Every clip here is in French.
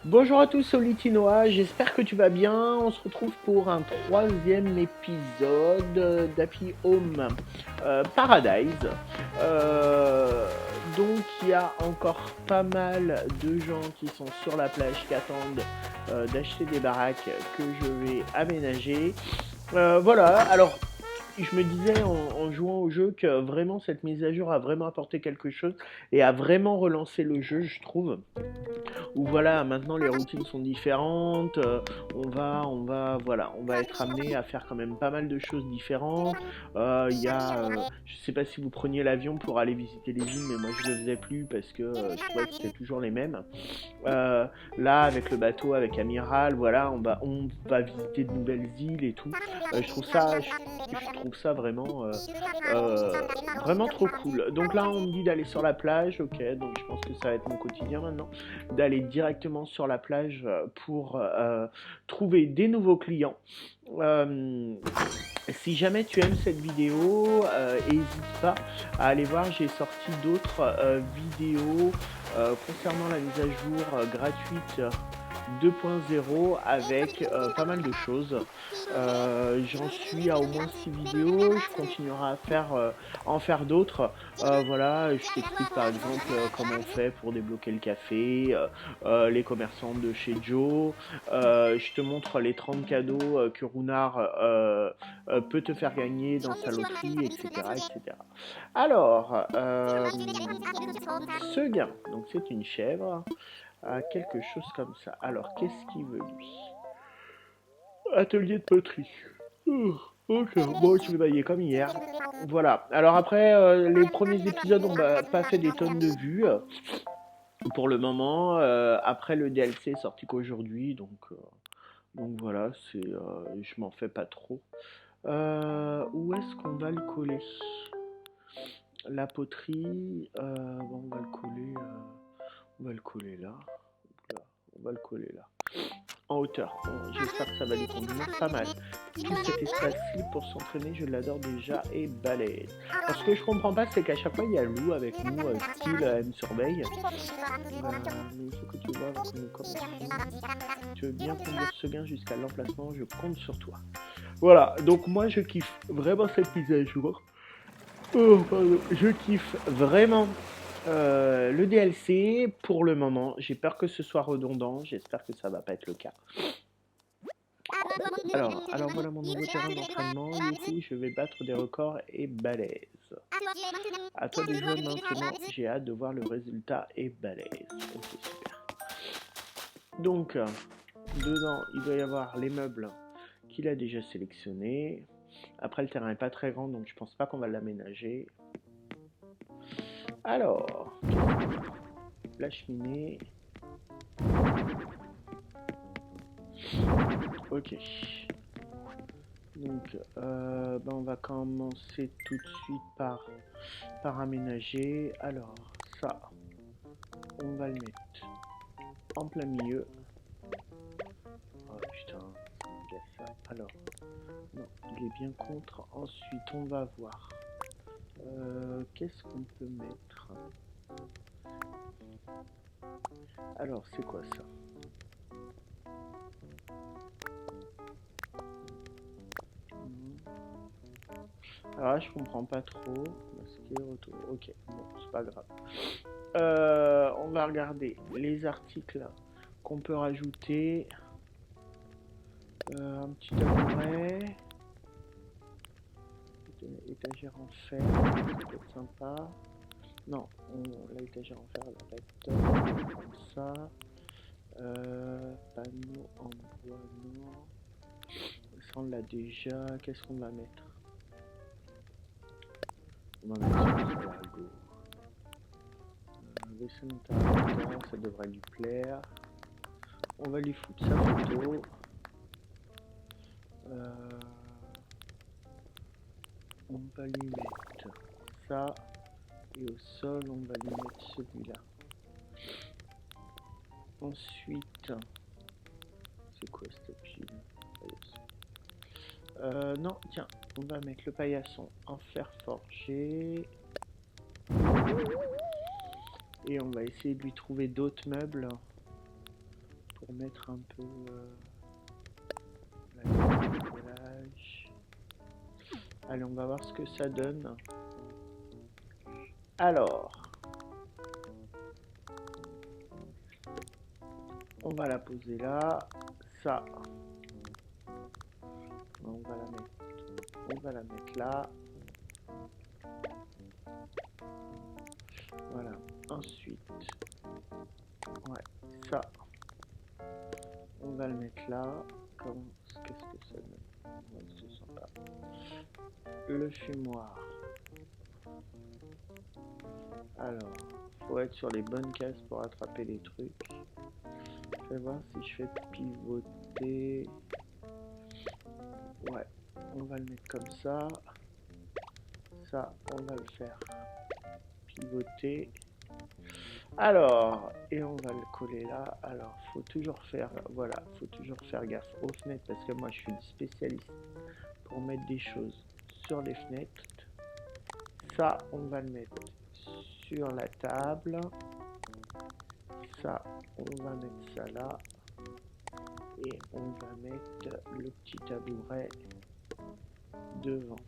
Bonjour à tous, c'est Litinoa, j'espère que tu vas bien. On se retrouve pour un troisième épisode d'Happy Home Paradise. Donc il y a encore pas mal de gens qui sont sur la plage qui attendent d'acheter des baraques que je vais aménager. Voilà, alors je me disais en jouant au jeu que vraiment cette mise à jour a vraiment apporté quelque chose et a vraiment relancé le jeu, je trouve où voilà, maintenant les routines sont différentes, on va être amené à faire quand même pas mal de choses différentes. Je sais pas si vous preniez l'avion pour aller visiter les îles, mais moi je le faisais plus parce que je trouvais que c'était toujours les mêmes. Euh, Là, avec le bateau, avec Amiral, voilà, on va visiter de nouvelles îles et tout. Je trouve ça vraiment trop cool. Donc là, on me dit d'aller sur la plage, ok, donc je pense que ça va être mon quotidien maintenant, d'aller directement sur la plage pour trouver des nouveaux clients. Euh, Si jamais tu aimes cette vidéo, n'hésite pas à aller voir, j'ai sorti d'autres vidéos concernant la mise à jour gratuite 2.0 avec pas mal de choses. J'en suis à au moins 6 vidéos, je continuerai en faire d'autres. Voilà, je t'explique par exemple comment on fait pour débloquer le café, les commerçants de chez Joe. Je te montre les 30 cadeaux que Runard peut te faire gagner dans sa loterie, etc. etc. Alors, ce gain, donc c'est une chèvre, a quelque chose comme ça. Alors, qu'est-ce qu'il veut lui? Atelier de poterie. Ok, bon, je vais bailler comme hier. Voilà. Alors après, les premiers épisodes ont pas fait des tonnes de vues pour le moment. Après, le DLC est sorti qu'aujourd'hui, donc voilà, je m'en fais pas trop. Où est-ce qu'on va le coller? La poterie, bon, on va le coller là. Là, on va le coller là. En hauteur. Bon, j'espère que ça va lui convenir pas mal. Tout cet espace libre pour s'entraîner, je l'adore déjà et balèze. Alors ce que je comprends pas, c'est qu'à chaque fois il y a Lou avec nous, style elle me surveille. Mais il faut que tu vois avec une connexion. Tu veux bien conduire ce gain jusqu'à l'emplacement, je compte sur toi. Voilà, donc moi je kiffe vraiment cette mise à jour. Oh, pardon. Je kiffe vraiment le DLC pour le moment. J'ai peur que ce soit redondant. J'espère que ça va pas être le cas. Alors voilà mon nouveau terrain d'entraînement. Youhou, je vais battre des records et balèze. À toi de jouer maintenant. J'ai hâte de voir le résultat et balèze. Ok, super. Donc, dedans, il doit y avoir les meubles qu'il a déjà sélectionnés. Après, le terrain est pas très grand, donc je pense pas qu'on va l'aménager. Alors, la cheminée. Ok. Donc, on va commencer tout de suite par aménager. Alors, ça, on va le mettre en plein milieu. Oh putain, ça. Alors, non, il est bien contre. Ensuite, on va voir. Qu'est-ce qu'on peut mettre? Alors, c'est quoi ça? Alors là, je comprends pas trop. Masquer, retour. Ok, bon, c'est pas grave. On va regarder les articles qu'on peut rajouter. Un petit tabouret. Étagère en fer, ça peut être sympa. Non, l'étagère en fer, elle va être comme ça. Panneau en bois, non. Ça, on l'a déjà. Qu'est-ce qu'on va mettre? On va mettre sur l'argot. Vaisseau d'interrupteur, ça devrait lui plaire. On va lui foutre sa photo. On va lui mettre ça. Et au sol, on va lui mettre celui-là. Ensuite, c'est quoi cette pile? Non, tiens, on va mettre le paillasson en fer forgé. Et on va essayer de lui trouver d'autres meubles pour pour mettre un peu l'éclairage. Allez, on va voir ce que ça donne. Alors, on va la poser là. Ça, on va la mettre là. Voilà. Ensuite, ouais, ça, on va le mettre là. Qu'est-ce que ça donne? Ouais, c'est sympa. Le fumoir. Alors, faut être sur les bonnes cases pour attraper les trucs. Je vais voir si je fais pivoter. Ouais, on va le mettre comme ça. Ça, on va le faire pivoter. Alors, et on va le coller là. Alors, faut toujours faire, voilà, faut toujours faire gaffe aux fenêtres parce que moi, je suis spécialiste pour mettre des choses sur les fenêtres. Ça, on va le mettre sur la table. Ça, on va mettre ça là. Et on va mettre le petit tabouret devant.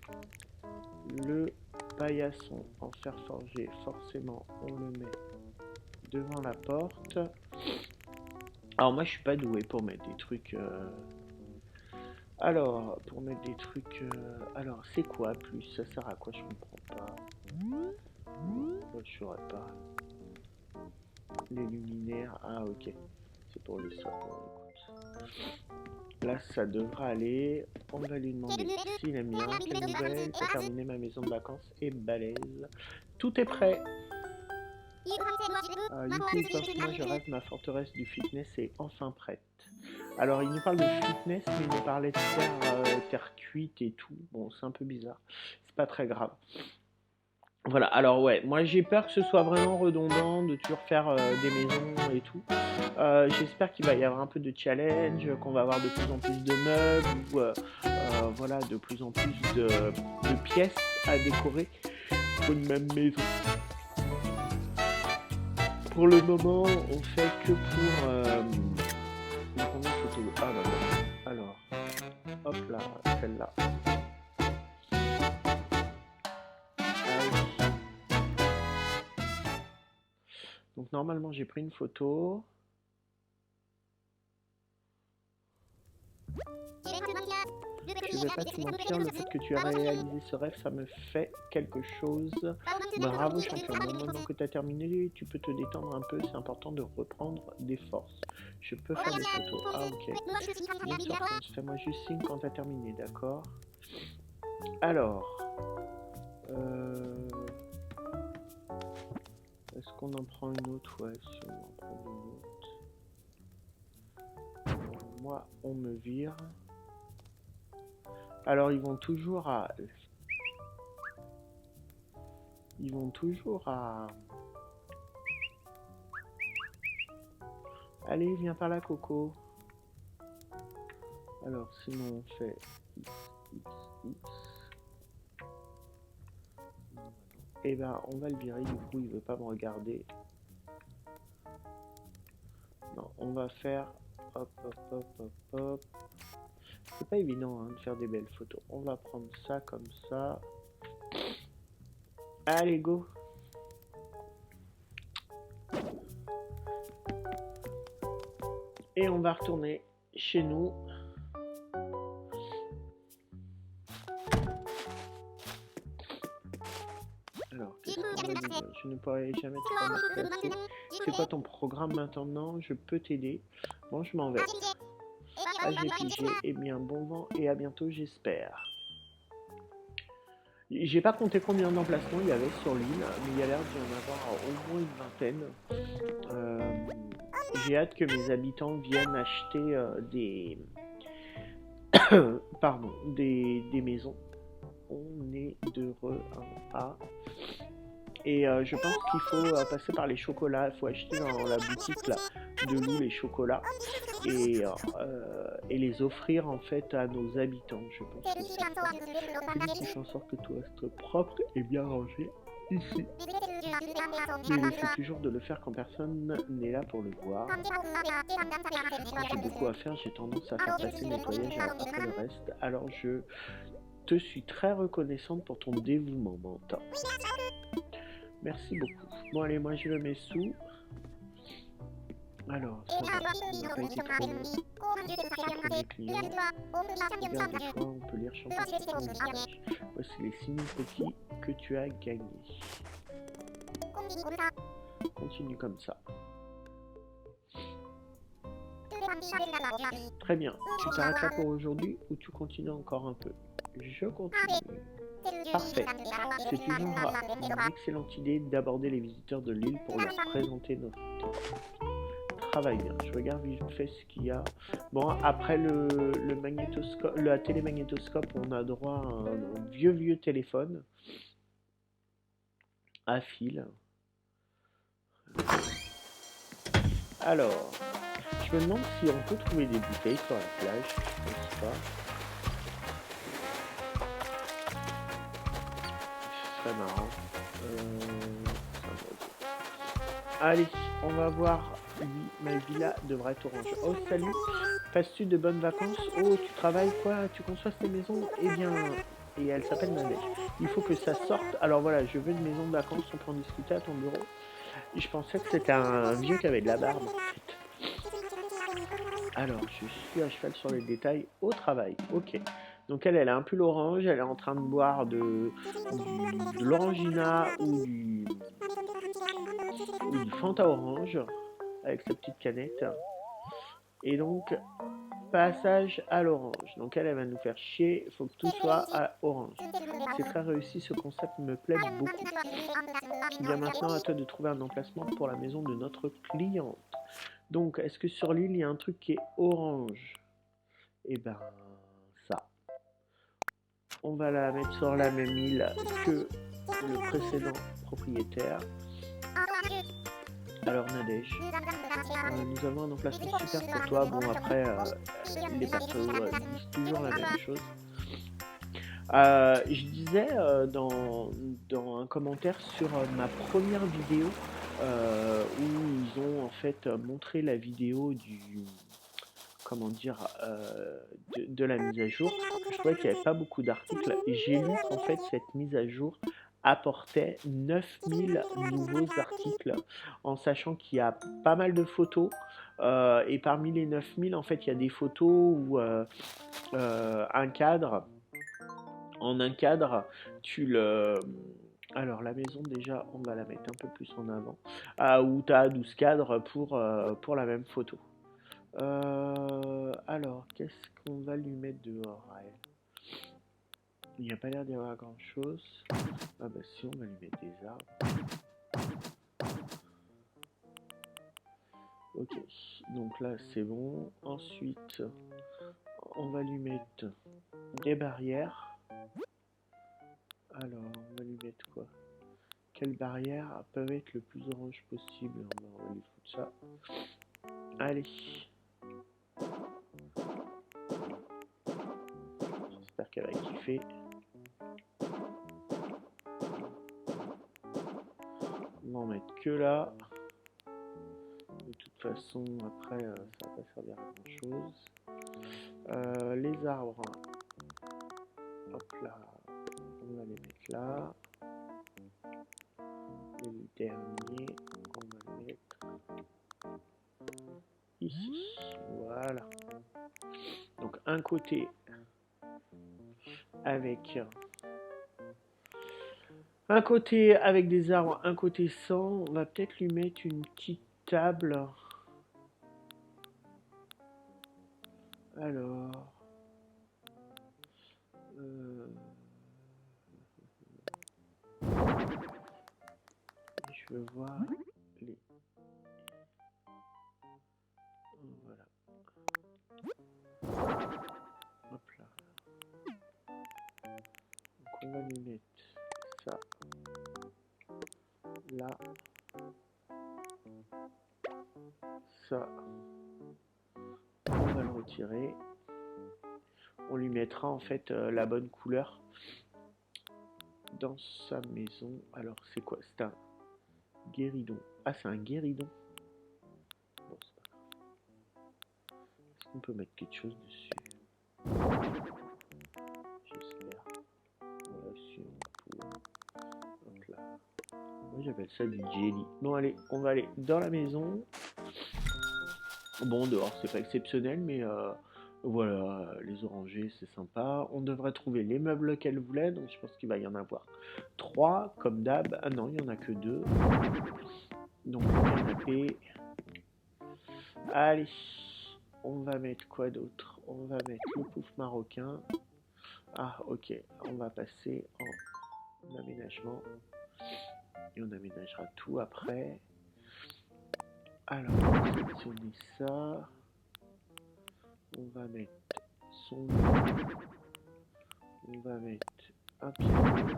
Le paillasson en fer forgé, forcément, on le met devant la porte. Alors moi, je suis pas doué pour mettre des trucs... Alors, pour mettre des trucs... Alors, c'est quoi plus? Ça sert à quoi? Je comprends pas. Je saurais pas. Les luminaires. Ah, ok. C'est pour le sapin. Là, ça devra aller. On va lui demander s'il aime bien. Quelle nouvelle? Pour terminer ma maison de vacances et balèze. Tout est prêt. Du coup, moi je rêve, ma forteresse du fitness est enfin prête. Alors, il nous parle de fitness, mais il nous parlait de terre cuite et tout. Bon, c'est un peu bizarre. C'est pas très grave. Voilà, alors ouais, moi j'ai peur que ce soit vraiment redondant de toujours faire des maisons et tout. J'espère qu'il va y avoir un peu de challenge, qu'on va avoir de plus en plus de meubles, ou voilà, de plus en plus de pièces à décorer pour une même maison. Pour le moment, on fait que pour... combien de photos? Ah bah bon. Alors, hop là, celle-là. Donc normalement j'ai pris une photo. Je vais pas te mentir, le fait que tu as réalisé ce rêve, ça me fait quelque chose. Bravo champion, maintenant que tu as terminé, tu peux te détendre un peu, c'est important de reprendre des forces. Je peux faire des photos. Ah ok. Bien sûr, fais-moi juste signe quand tu as terminé, d'accord? Alors... Est-ce qu'on en prend une autre? Ouais, si on en prend une autre. Moi, on me vire. Alors, ils vont toujours à... Allez, viens par là, Coco. Alors, sinon, on fait X, X, X. Et ben, on va le virer, du coup, il veut pas me regarder. Non, on va faire... Hop, hop, hop, hop, hop. C'est pas évident hein, de faire des belles photos. On va prendre ça comme ça. Allez, go! Et on va retourner chez nous. Alors, qu'est-ce qu'on va dire? Je ne pourrai jamais te remplacer. C'est quoi ton programme maintenant? Je peux t'aider. Bon, je m'en vais. Ah, j'ai pigé. Eh bien, bon vent et à bientôt, j'espère. J'ai pas compté combien d'emplacements il y avait sur l'île, mais il y a l'air d'y en avoir au moins une vingtaine. J'ai hâte que mes habitants viennent acheter des... Pardon, des maisons. On est d'heureux à... Et je pense qu'il faut passer par les chocolats. Il faut acheter dans la boutique là, de Lou les chocolats et les offrir en fait à nos habitants. Je pense que c'est ça. Celui qui fait en sorte que tout reste propre et bien rangé. ici. Il essaie toujours de le faire quand personne n'est là pour le voir. Quand j'ai beaucoup à faire, j'ai tendance à faire passer le nettoyage après le reste. Alors je te suis très reconnaissante pour ton dévouement, Manta. Merci beaucoup. Bon allez, moi je le mets sous. Alors, ça va, on n'a pas été trop long. Premier client. Regarde, des fois, on peut lire champion sur ton visage. Voici les 6000 coquilles que tu as gagnées. Continue comme ça. Très bien. Tu t'arrêtes là pour aujourd'hui ou tu continues encore un peu? Je continue. Parfait. C'est toujours une excellente idée d'aborder les visiteurs de l'île pour leur présenter notre travail bien. Je regarde vite fait ce qu'il y a. Bon, après le magnétoscope, la télémagnétoscope, on a droit à un vieux téléphone à fil. Alors, je me demande si on peut trouver des bouteilles sur la plage. Je pense pas. Ce serait marrant. Allez, on va voir. Oui, ma villa devrait être orange. Oh, salut. Passes-tu de bonnes vacances? Oh, tu travailles quoi? Tu conçois cette maison? Eh bien, et elle s'appelle Nadège. Il faut que ça sorte. Alors voilà, je veux une maison de vacances. On peut en discuter à ton bureau. Et je pensais que c'était un vieux qui avait de la barbe, en fait. Alors, je suis à cheval sur les détails au travail. Ok. Donc elle a un pull orange. Elle est en train de boire de l'orangina ou du Fanta orange avec sa petite canette. Et donc, passage à l'orange. Donc elle va nous faire chier, il faut que tout soit à orange. C'est très réussi, ce concept me plaît beaucoup. Bien maintenant, à toi de trouver un emplacement pour la maison de notre cliente. Donc, est-ce que sur l'île, il y a un truc qui est orange? Eh ben, ça. On va la mettre sur la même île que le précédent propriétaire. Alors Nadège, nous avons un emplacement super pour toi. Bon après, les persos disent toujours la même chose. Je disais dans un commentaire sur ma première vidéo où ils ont en fait montré la vidéo comment dire, de la mise à jour. Je trouvais qu'il n'y avait pas beaucoup d'articles et j'ai lu qu'en fait cette mise à jour apportait 9000 nouveaux articles en sachant qu'il y a pas mal de photos et parmi les 9000 en fait il y a des photos où un cadre tu le... Alors la maison déjà on va la mettre un peu plus en avant où tu as 12 cadres pour la même photo. Alors, qu'est-ce qu'on va lui mettre dehors à elle? Il n'y a pas l'air d'y avoir grand chose. Ah bah si, on va lui mettre des arbres. Ok, donc là c'est bon. Ensuite, on va lui mettre des barrières. Alors, on va lui mettre quoi? Quelles barrières peuvent être le plus orange possible? On va lui foutre ça. Allez. J'espère qu'elle va kiffer. On va en mettre que là. De toute façon, après, ça va pas servir à grand chose. Les arbres, hop là, on va les mettre là. Et le dernier, on va le mettre ici. Voilà. Donc un côté avec des arbres, un côté sans. On va peut-être lui mettre une petite table. Alors, je veux voir les... Voilà. Hop là. Donc on va lui mettre ça là. Ça. On va le retirer. On lui mettra en fait la bonne couleur dans sa maison. Alors, c'est quoi? C'est un guéridon. Ah, c'est un guéridon. Bon, c'est pas grave. Est-ce qu'on peut mettre quelque chose dessus? J'espère. Voilà, si on peut. Donc là. Moi, j'appelle ça du jelly. Bon, allez, on va aller dans la maison. Bon, dehors, c'est pas exceptionnel, mais voilà, les orangers, c'est sympa. On devrait trouver les meubles qu'elle voulait, donc je pense qu'il va y en avoir 3, comme d'hab. Ah non, il n'y en a que 2. Donc, le canapé. Allez, on va mettre quoi d'autre? On va mettre le pouf marocain. Ah, ok, on va passer en aménagement. Et on aménagera tout après. Alors, on va sélectionner ça. On va mettre son. On va mettre un piano.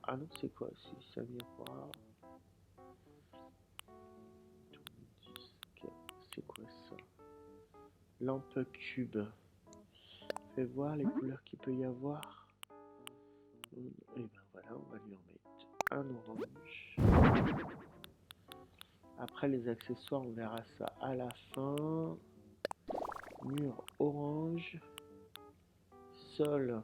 Ah non, c'est quoi? Si ça miroir. C'est quoi ça? Lampe cube. Fais voir les couleurs qu'il peut y avoir. Et ben voilà, on va lui en mettre un orange. Après les accessoires, on verra ça à la fin. Mur orange. Sol.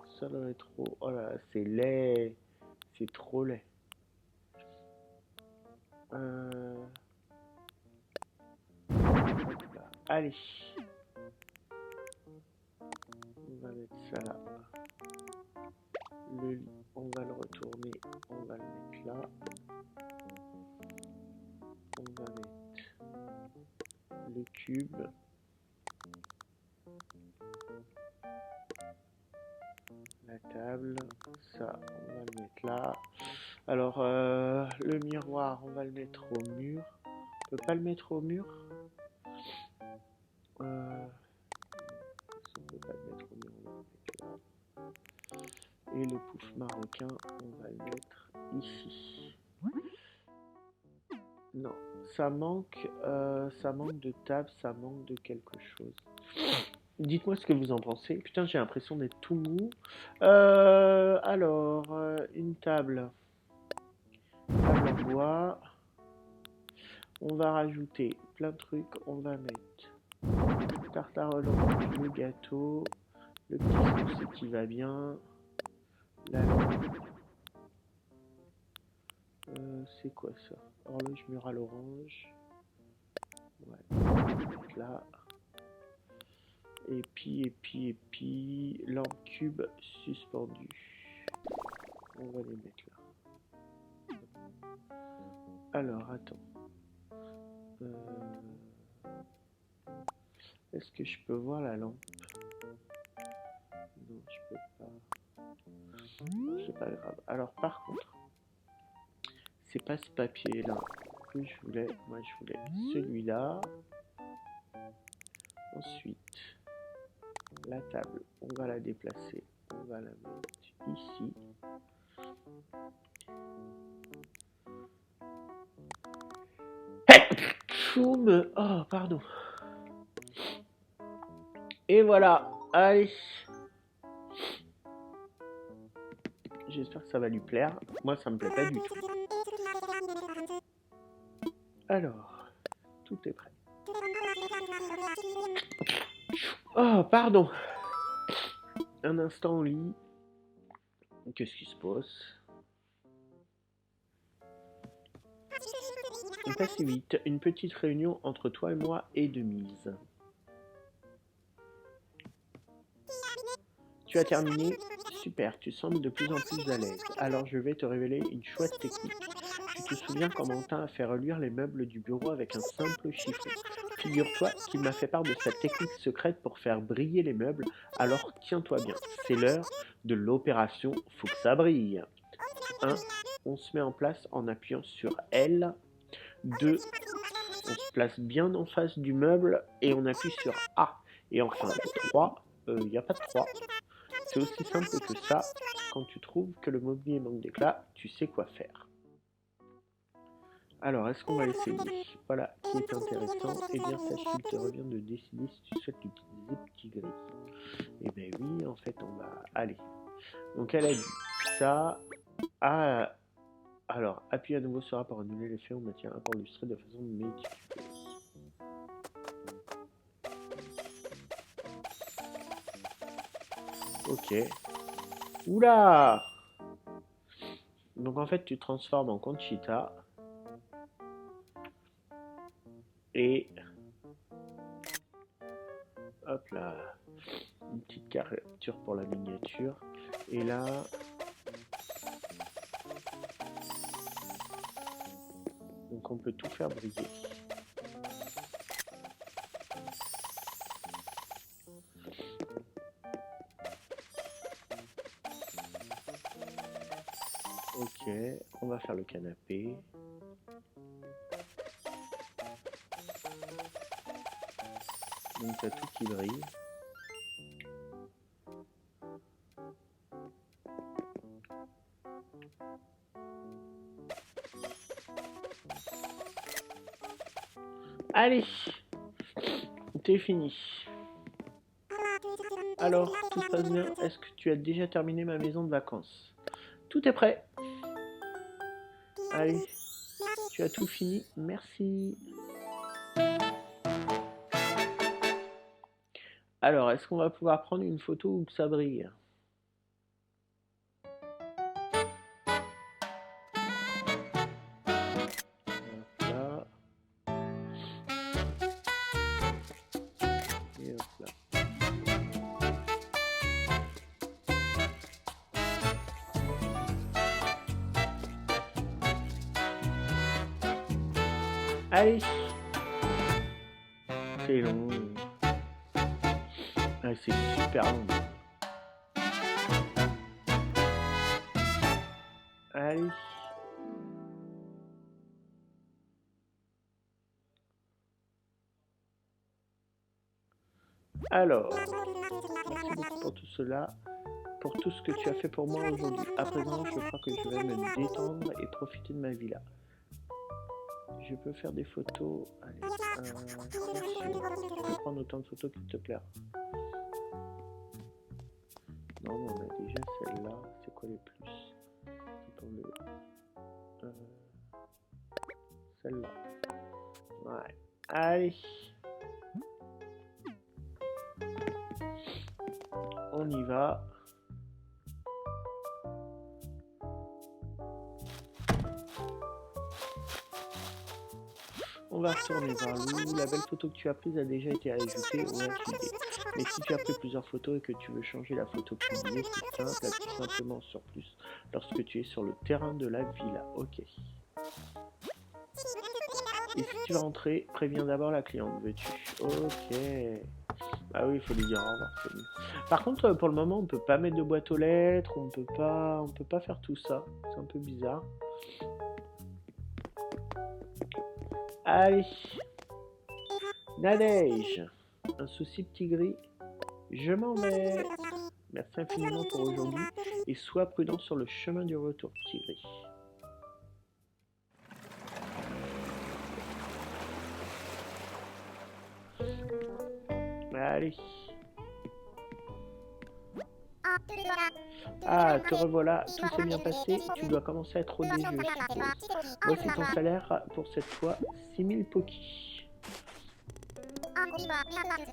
Sol rétro. Oh là là, c'est laid. C'est trop laid. Allez. On va mettre ça là. Le lit, on va le retourner. On va le mettre là. On va mettre le cube. La table. Ça, on va le mettre là. Alors, le miroir, on va le mettre au mur. On peut pas le mettre au mur. On peut pas le mettre au mur, on va le mettre là. Et le pouf marocain, on va le mettre ici. Non, ça manque de table, ça manque de quelque chose. Dites-moi ce que vous en pensez. Putain, j'ai l'impression d'être tout mou. Alors, une table. Table en bois. On va rajouter plein de trucs. On va mettre tartare orange, le gâteau, le petit souci qui va bien, la lampe. C'est quoi ça? Horloge murale orange. Ouais, on va mettre là. Et puis, lampe cube suspendue. On va les mettre là. Alors, attends. Est-ce que je peux voir la lampe? Non, je peux pas. C'est pas grave. Alors, par contre, c'est pas ce papier-là que je voulais. Moi, je voulais celui-là. Ensuite, la table, on va la déplacer. On va la mettre ici. Oh, pardon. Et voilà. Allez. J'espère que ça va lui plaire. Moi, ça me plaît pas du tout. Alors, tout est prêt. Oh, pardon. Un instant au lit. Qu'est-ce qui se passe? On passe vite. Une petite réunion entre toi et moi est de mise. Tu as terminé? Super, tu sembles de plus en plus à l'aise. Alors je vais te révéler une chouette technique. Tu te souviens comment Quentin a fait reluire les meubles du bureau avec un simple chiffon? Figure-toi qu'il m'a fait part de sa technique secrète pour faire briller les meubles, alors tiens-toi bien, c'est l'heure de l'opération Faut que ça brille. 1. On se met en place en appuyant sur L. 2. On se place bien en face du meuble et on appuie sur A. Et enfin, 3. Il n'y a pas de 3. C'est aussi simple que ça. Quand tu trouves que le mobilier manque d'éclat, tu sais quoi faire. Alors, est-ce qu'on va essayer? Voilà, qui est intéressant. Eh bien, sache qu'il te revient de décider si tu souhaites utiliser petit gris. Eh bien oui, en fait, on va... Allez. Donc, elle a dit ça. Ah, alors, appuie à nouveau sur A pour annuler l'effet. On maintient A pour illustrer de façon méticuleuse. Ok. Oula! Donc, en fait, tu transformes en Conchita. Et... Hop là. Une petite caricature pour la miniature. Et là... Donc on peut tout faire briller. Ok, on va faire le canapé. Donc t'as tout qui brille. Allez, t'es fini. Alors, tout se passe bien. Est-ce que tu as déjà terminé ma maison de vacances? Tout est prêt. Allez, tu as tout fini. Merci. Alors, est-ce qu'on va pouvoir prendre une photo où ça brille? Hop là. Et hop là. Allez. C'est long. Ah, c'est super long. Allez. Alors, merci beaucoup pour tout cela, pour tout ce que tu as fait pour moi aujourd'hui. À présent, je crois que je vais me détendre et profiter de ma villa. Je peux faire des photos. Allez, bien sûr. Tu peux prendre autant de photos qu'il te plaira. Non, mais on a déjà celle-là. C'est quoi les plus? Celle-là. Ouais. Allez. On y va. On va retourner vers Lou. La belle photo que tu as prise a déjà été ajoutée au FID. Mais si tu as pris plusieurs photos et que tu veux changer la photo publiée, c'est simple, appuie simplement sur plus lorsque tu es sur le terrain de la villa. Ok. Et si tu vas entrer, préviens d'abord la cliente, veux-tu? Ok. Ah oui, il faut lui dire au revoir, c'est mieux. Par contre, pour le moment, on peut pas mettre de boîte aux lettres, on peut pas faire tout ça. C'est un peu bizarre. Allez. Nadège. Un souci petit gris. Je m'en vais. Merci infiniment pour aujourd'hui et sois prudent sur le chemin du retour, petit gris. Allez. Ah, te revoilà, tout s'est bien passé, tu dois commencer à être rodé, je suppose. Voici ton salaire pour cette fois, 6000 Poki.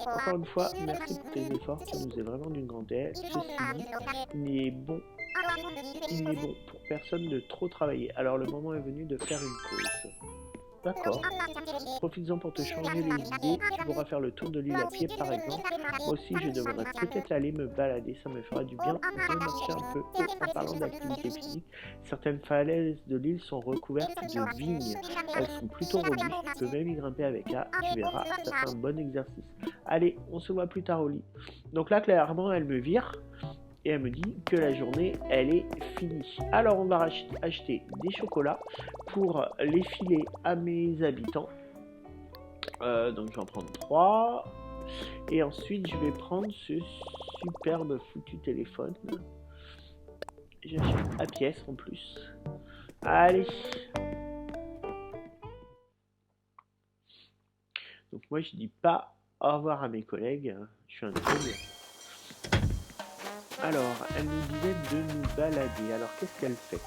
Encore une fois, merci pour tes efforts, tu nous es vraiment d'une grande aide. Ceci dit, il est bon pour personne de trop travailler, alors le moment est venu de faire une pause. D'accord. Profites-en pour te changer les idées. Tu pourras faire le tour de l'île à pied, par exemple. Moi aussi, je devrais peut-être aller me balader. Ça me fera du bien de marcher un peu. En parlant d'activité physique, certaines falaises de l'île sont recouvertes de vignes. Elles sont plutôt robustes. Tu peux même y grimper avec A. Tu verras, ça fait un bon exercice. Allez, on se voit plus tard au lit. Donc là, clairement, elle me vire. Et elle me dit que la journée, elle est finie. Alors, on va acheter des chocolats pour les filer à mes habitants. Donc, je vais en prendre 3. Et ensuite, je vais prendre ce superbe foutu téléphone. J'achète à pièce en plus. Allez. Moi, je dis pas au revoir à mes collègues. Je suis un collègue. Alors, elle nous disait de nous balader. Alors, qu'est-ce qu'elle fait?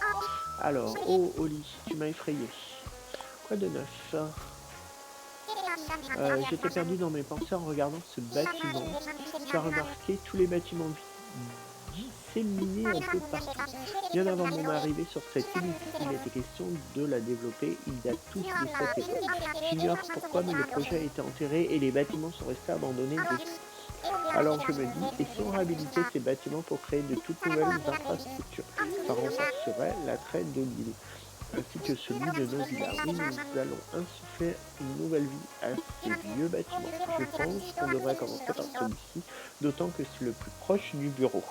Alors, oh, Oli, tu m'as effrayé. Quoi de neuf? J'étais perdu dans mes pensées en regardant ce bâtiment. Tu as remarqué tous les bâtiments disséminés un peu partout. Bien avant mon arrivée sur cette île, il était question de la développer. Ils datent tous de cette époque. J'ignore pourquoi, mais le projet a été enterré et les bâtiments sont restés abandonnés depuis. Alors je me dis, et si on réhabilitait ces bâtiments pour créer de toutes nouvelles infrastructures? Ça renforcerait l'attrait de l'île, ainsi que celui de nos villas. Oui, nous allons insuffler une nouvelle vie à ces vieux bâtiments. Je pense qu'on devrait commencer par celui-ci, d'autant que c'est le plus proche du bureau.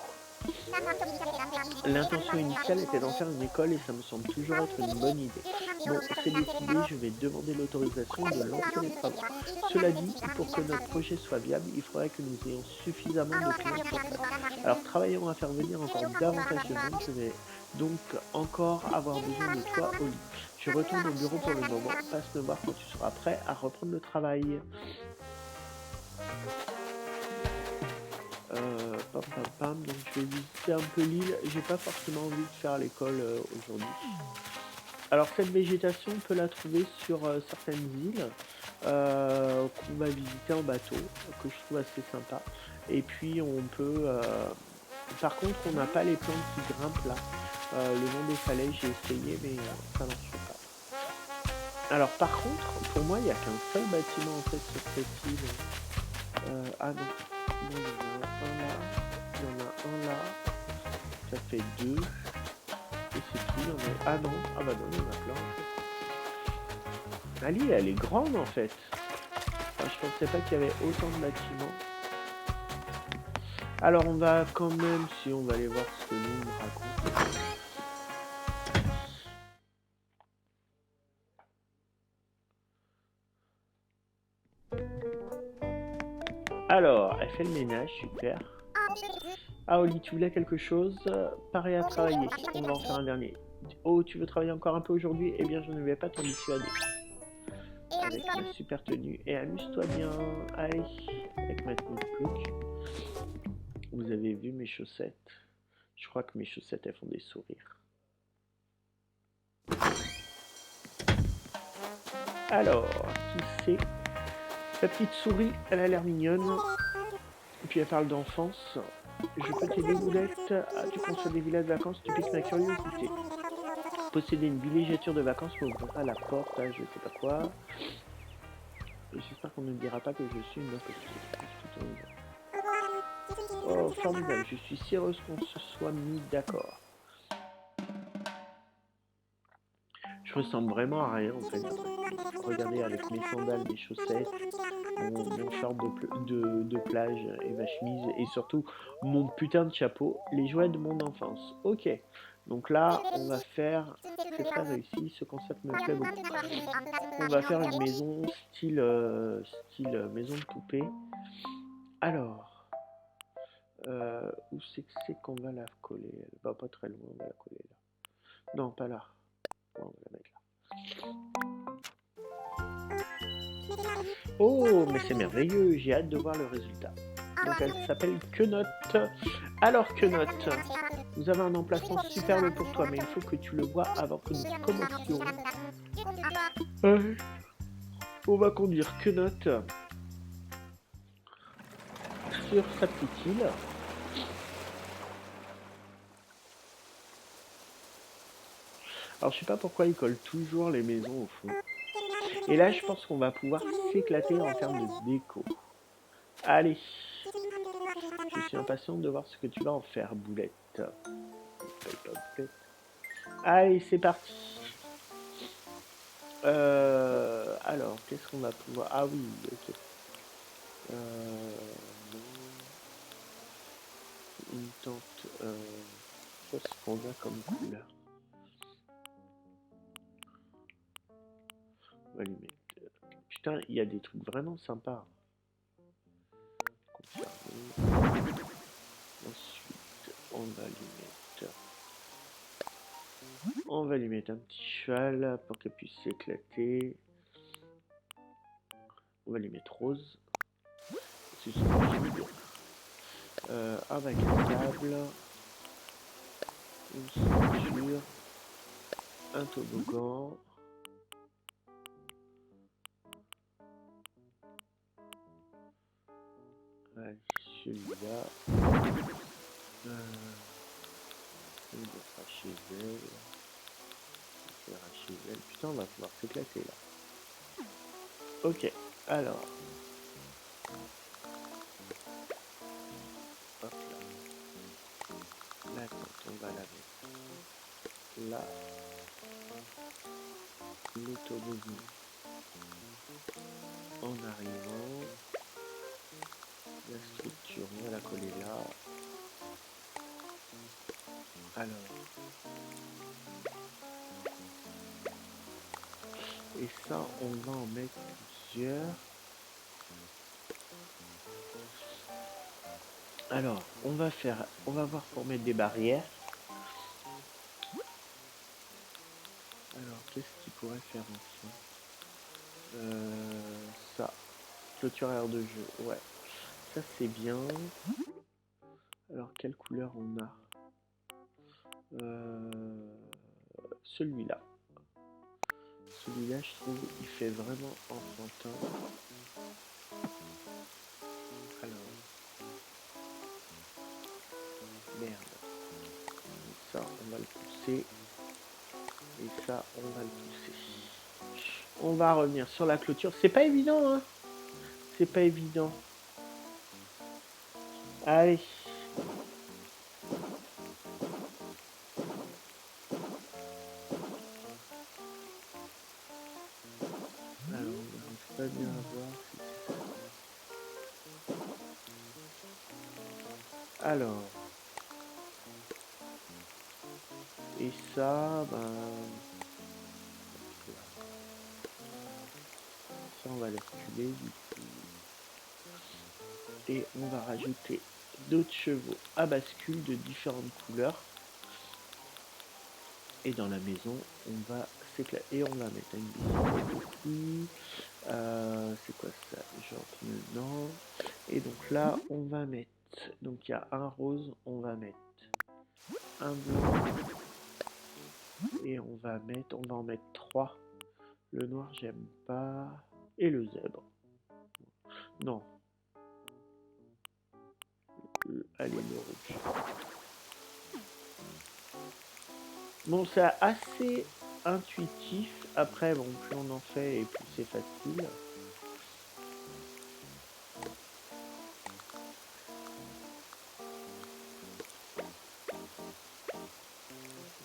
L'intention initiale était d'en faire une école et ça me semble toujours être une bonne idée. Bon, c'est décidé, je vais demander l'autorisation de lancer les travaux. Cela dit, pour que notre projet soit viable, il faudrait que nous ayons suffisamment de clients sur place. Alors travaillons à faire venir encore davantage de monde, je vais donc encore avoir besoin de toi, Oli. Je retourne au bureau pour le moment, passe me voir quand tu seras prêt à reprendre le travail. Pam pam pam, donc je vais visiter un peu l'île. J'ai pas forcément envie de faire l'école aujourd'hui. Alors cette végétation, on peut la trouver sur certaines îles qu'on va visiter en bateau, que je trouve assez sympa. Et puis on peut... Par contre, on n'a pas les plantes qui grimpent là. Le long des falaises, j'ai essayé, mais ça marche pas. Alors par contre, pour moi, il n'y a qu'un seul bâtiment en fait sur cette île. Ah non, il y en a un là, il y en a un là, ça fait deux. Et c'est tout, il y en a... Ah non, ah bah non, il y en a plein en fait. Ah, l'île, elle est grande en fait. Enfin, je pensais pas qu'il y avait autant de bâtiments. Alors on va quand même, si on va aller voir ce que nous on raconte. Alors, elle fait le ménage, super. Ah Oli, tu voulais quelque chose? Pareil à travailler, on va en faire un dernier. Oh, tu veux travailler encore un peu aujourd'hui? Eh bien, je ne vais pas t'en dissuader. Avec ma super tenue. Et amuse-toi bien. Allez, avec ma tenue de plouc. Vous avez vu mes chaussettes? Je crois que mes chaussettes, elles font des sourires. Alors, qui c'est? La petite souris, elle a l'air mignonne. Et puis elle parle d'enfance. Je peux t'aider, Boulette? Tu conçois des villas de vacances, tu piques ma curiosité. Posséder une villégiature de vacances m'ouvrira la porte à je sais pas quoi. J'espère qu'on ne me dira pas que je suis une imposture. Oh, formidable, je suis si heureuse qu'on se soit mis d'accord. Je ressemble vraiment à rien en fait. Regardez avec mes sandales, mes chaussettes, mon short de plage et ma chemise et surtout mon putain de chapeau, les jouets de mon enfance. Ok, donc là on va faire, c'est très réussi, ce concept me plaît beaucoup. On va faire une maison style maison de poupée. Alors, où c'est qu'on va la coller? Elle va pas très loin, on va la coller là. Non, pas là. Bon, on va la mettre là. Oh, mais c'est merveilleux, j'ai hâte de voir le résultat. Donc elle s'appelle Quenotte. Alors Quenotte, nous avons un emplacement superbe pour toi, mais il faut que tu le vois avant que nous commencions. On va conduire Quenotte sur sa petite île. Alors je sais pas pourquoi il colle toujours les maisons au fond. Et là je pense qu'on va pouvoir s'éclater en termes de déco. Allez, je suis impatiente de voir ce que tu vas en faire, Boulette. Allez, c'est parti. Alors, qu'est-ce qu'on va pouvoir... Ah oui, ok. Une tente... Qu'est-ce qu'on a comme couleur? On va lui mettre... Putain, il y a des trucs vraiment sympas. Conserver. Ensuite, on va lui mettre un petit cheval pour qu'elle puisse s'éclater. On va lui mettre rose. C'est stupide. Un bac à sable. Une structure. Un toboggan. Allez, celui-là. Il sera chez elle. Il sera chez elle. Putain, on va pouvoir s'éclater là. Ok, alors. Hop là. Là, quand on va la mettre là, le toboggan en arrivant, la structure, on va la coller là. Alors. Et ça, on va en mettre plusieurs. Alors, on va voir pour mettre des barrières. Alors, qu'est-ce qu'il pourrait faire enfin ça. Clôture de jeu, ouais. Ça, c'est bien. Alors, quelle couleur on a celui-là. Celui-là, je trouve, il fait vraiment enfantin. Alors. Merde. Ça, on va le pousser. Et ça, on va le pousser. On va revenir sur la clôture. C'est pas évident, hein. C'est pas évident. Allez. Alors, on n'arrive pas bien à voir si c'est ça. Alors. Et ça, ben... Ça, on va le reculer du coup. Et on va rajouter d'autres chevaux à bascule de différentes couleurs. Et dans la maison, on va s'éclater. Et on va mettre une bicyclette ici. C'est quoi ça? Genre non. Et donc là, on va mettre. Donc il y a un rose, on va mettre un blanc. Et on va en mettre 3. Le noir, j'aime pas. Et le zèbre. Non. Allez, le rouge. Bon, c'est assez intuitif. Après, bon, plus on en fait et plus c'est facile.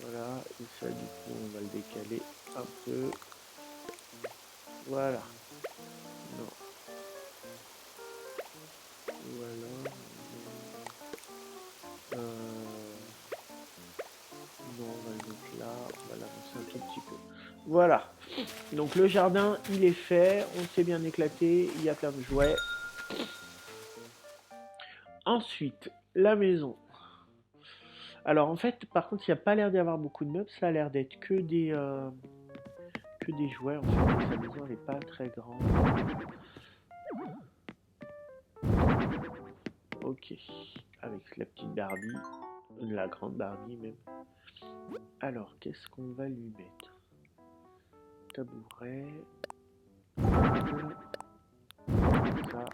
Voilà, et ça, du coup, on va le décaler un peu. Voilà. Non. Voilà. Non, on va le mettre là. On va l'avancer un tout petit peu. Voilà. Donc le jardin, il est fait. On s'est bien éclaté. Il y a plein de jouets. Ensuite, la maison. Alors en fait, par contre, il n'y a pas l'air d'y avoir beaucoup de meubles. Ça a l'air d'être que des jouets. En fait, sa maison, elle n'est pas très grande. Ok. Avec la petite Barbie. La grande Barbie même. Alors, qu'est-ce qu'on va lui mettre? Tabouret. Ça.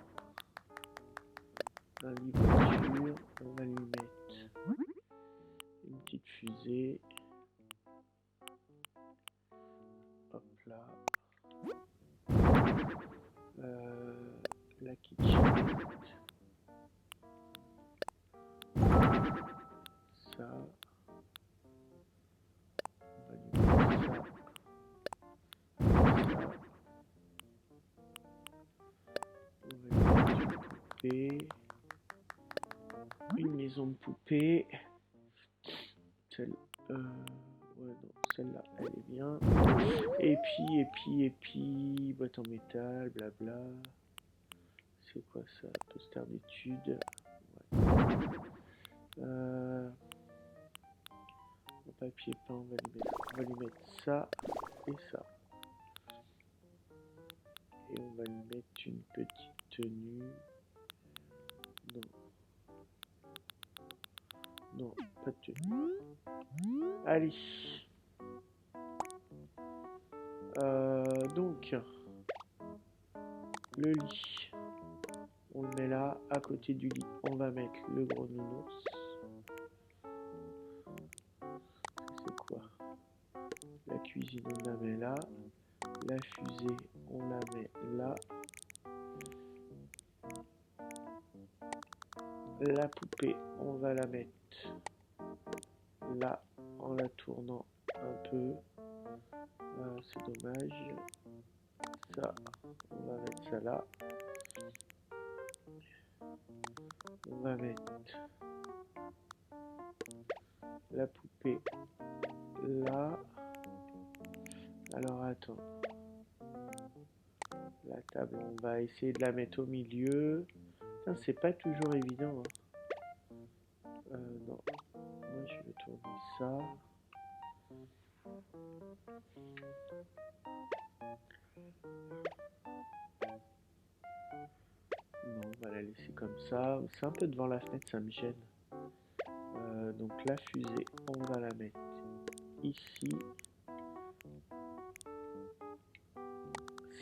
Un lit voiture. On va lui mettre une petite fusée. Hop là. La kitchenette. Ça. On va lui mettre ça. Ça. On va lui mettre une poupée. Une maison de poupée. Celle, ouais, non, celle-là, elle est bien. Et puis, boîte en métal, blabla. C'est quoi ça? Poster d'études. Ouais. En papier peint, on va lui mettre ça et ça. Et on va lui mettre une petite tenue. Non. Non, pas de tenue. Allez. Donc, le lit. On le met là, à côté du lit. On va mettre le gros nounours. C'est quoi? La cuisine, on la met là. La fusée, on la met là. La poupée, on va la mettre là, en la tournant un peu. C'est dommage. Ça, on va mettre ça là. On va mettre la poupée là. Alors attends. La table, on va essayer de la mettre au milieu. C'est pas toujours évident. Hein. Non. Moi, je vais tourner ça. Non, on va la laisser comme ça. C'est un peu devant la fenêtre, ça me gêne. Donc la fusée, on va la mettre ici.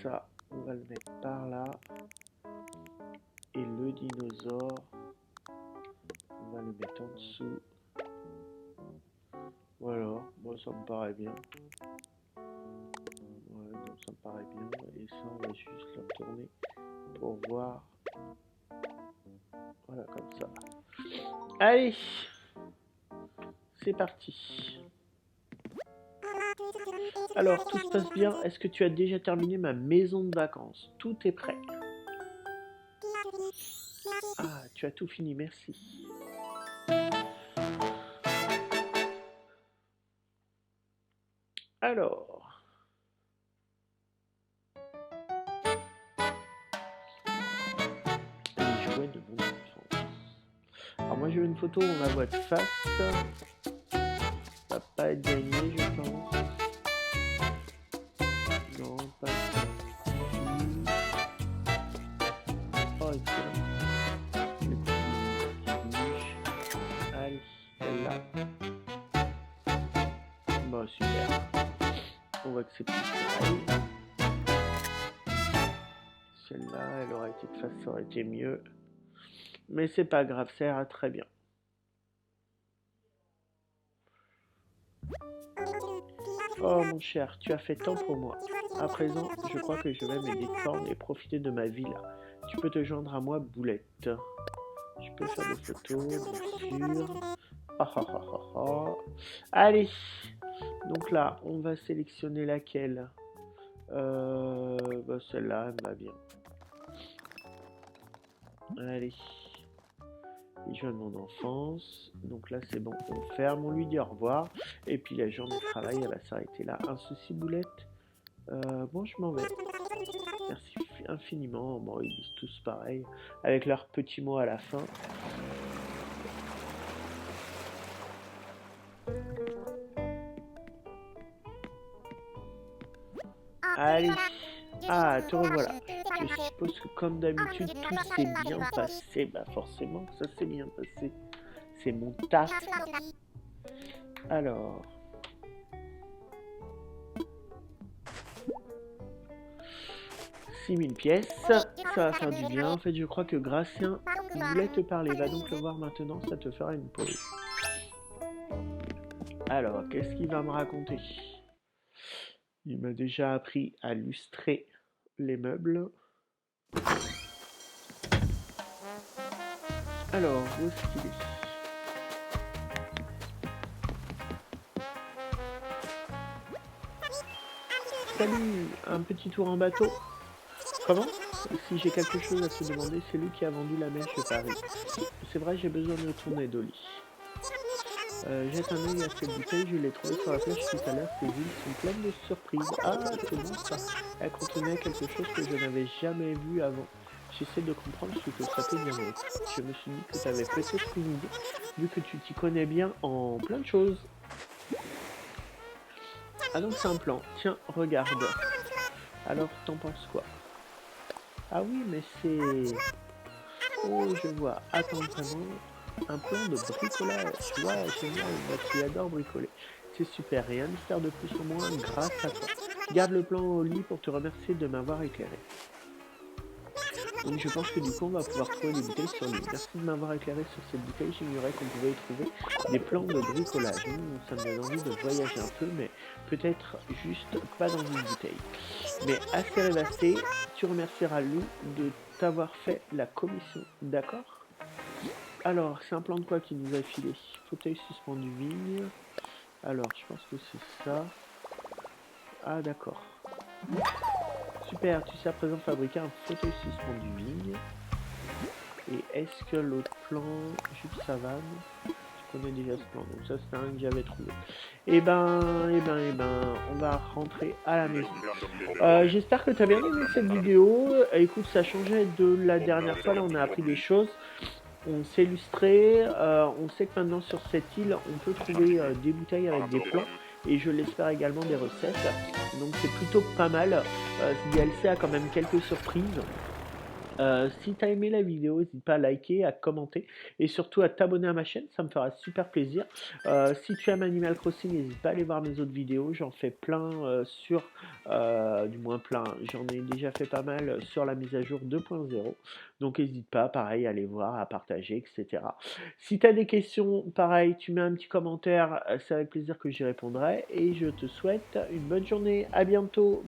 Ça, on va le mettre par là. Et le dinosaure, on va le mettre en dessous. Voilà, moi ça me paraît bien. Ouais, donc ça me paraît bien. Et ça, on va juste le retourner pour voir. Voilà, comme ça. Allez, c'est parti. Alors, tout se passe bien. Est-ce que tu as déjà terminé ma maison de vacances? Tout est prêt. Ah, tu as tout fini, merci. Alors... les jouets de mon enfance. Alors moi j'ai une photo où on la voit de face. Ça va pas être gagné, je pense. Non, pas ça. Oh, excellent. Le petit bouge. Allez, celle-là. Bon, super. On voit que c'est plus pareil. Celle-là, elle aurait été de face, ça aurait été mieux. Mais c'est pas grave, ça ira très bien. Oh mon cher, tu as fait tant pour moi. À présent, je crois que je vais me détendre et profiter de ma villa. Tu peux te joindre à moi, Boulette. Je peux faire des photos, bien sûr. Ah, ah, ah, ah, ah. Allez, donc là, on va sélectionner laquelle? Celle-là, elle va bien. Allez. Les jeux de mon enfance. Donc là, c'est bon, on ferme, on lui dit au revoir. Et puis la journée de travail, elle va s'arrêter là. Un souci, Boulette? Bon, je m'en vais. Merci infiniment. Bon, ils disent tous pareil, avec leurs petits mots à la fin. Allez. Ah, te revoilà. Je suppose que comme d'habitude, tout s'est bien passé. Bah forcément, ça s'est bien passé. C'est mon taf. Alors... 6000 pièces, ça va faire du bien. En fait, je crois que Gratien voulait te parler. Va donc le voir maintenant, ça te fera une pause. Alors, qu'est-ce qu'il va me raconter? Il m'a déjà appris à lustrer les meubles. Alors, où est-ce qu'il est? Salut, un petit tour en bateau. Comment? Si j'ai quelque chose à te demander, c'est lui qui a vendu la mèche de Paris. C'est vrai, j'ai besoin de retourner, Dolly. Jette un œil à cette bouteille, je l'ai trouvée sur la plage tout à l'heure. Ces îles sont pleines de surprises. Ah, c'est bon ça. Elle contenait quelque chose que je n'avais jamais vu avant. J'essaie de comprendre ce que ça peut bien être. Je me suis dit que tu avais peut-être une idée, vu que tu t'y connais bien en plein de choses. Ah donc c'est un plan. Tiens, regarde. Alors, t'en penses quoi? Ah oui, mais c'est... Oh, je vois. Attends, vraiment, un plan de bricolage. Ouais, génial, moi qui adore bricoler. C'est super, et un mystère de plus au moins grâce à toi. Garde le plan au lit pour te remercier de m'avoir éclairé. Donc je pense que du coup on va pouvoir trouver des bouteilles sur l'île. Merci de m'avoir éclairé sur cette bouteille, j'ignorais qu'on pouvait y trouver des plans de bricolage. Ça me donne envie de voyager un peu, mais peut-être juste pas dans une bouteille. Mais assez rêvassé, tu remercieras Lou de t'avoir fait la commission, d'accord? Alors, c'est un plan de quoi qui nous a filé? Fauteuil suspendu vigne. Alors, je pense que c'est ça. Ah d'accord. Super, tu sais à présent fabriquer un fauteuil suspendu vigne. Et est-ce que l'autre plan, Jupe Savane, je connais déjà ce plan, donc ça c'est un que j'avais trouvé. On va rentrer à la maison. J'espère que tu as bien aimé cette vidéo. Écoute, ça changeait de la dernière fois, là on a appris des choses. On s'est illustré, on sait que maintenant sur cette île, on peut trouver des bouteilles avec des plans. Et je l'espère également des recettes. Donc c'est plutôt pas mal. Ce DLC a quand même quelques surprises. Si t'as aimé la vidéo, n'hésite pas à liker, à commenter et surtout à t'abonner à ma chaîne, ça me fera super plaisir. Si tu aimes Animal Crossing, n'hésite pas à aller voir mes autres vidéos, j'en fais plein du moins plein, j'en ai déjà fait pas mal sur la mise à jour 2.0. Donc n'hésite pas, pareil, à aller voir, à partager, etc. Si tu as des questions, pareil, tu mets un petit commentaire, c'est avec plaisir que j'y répondrai et je te souhaite une bonne journée, à bientôt.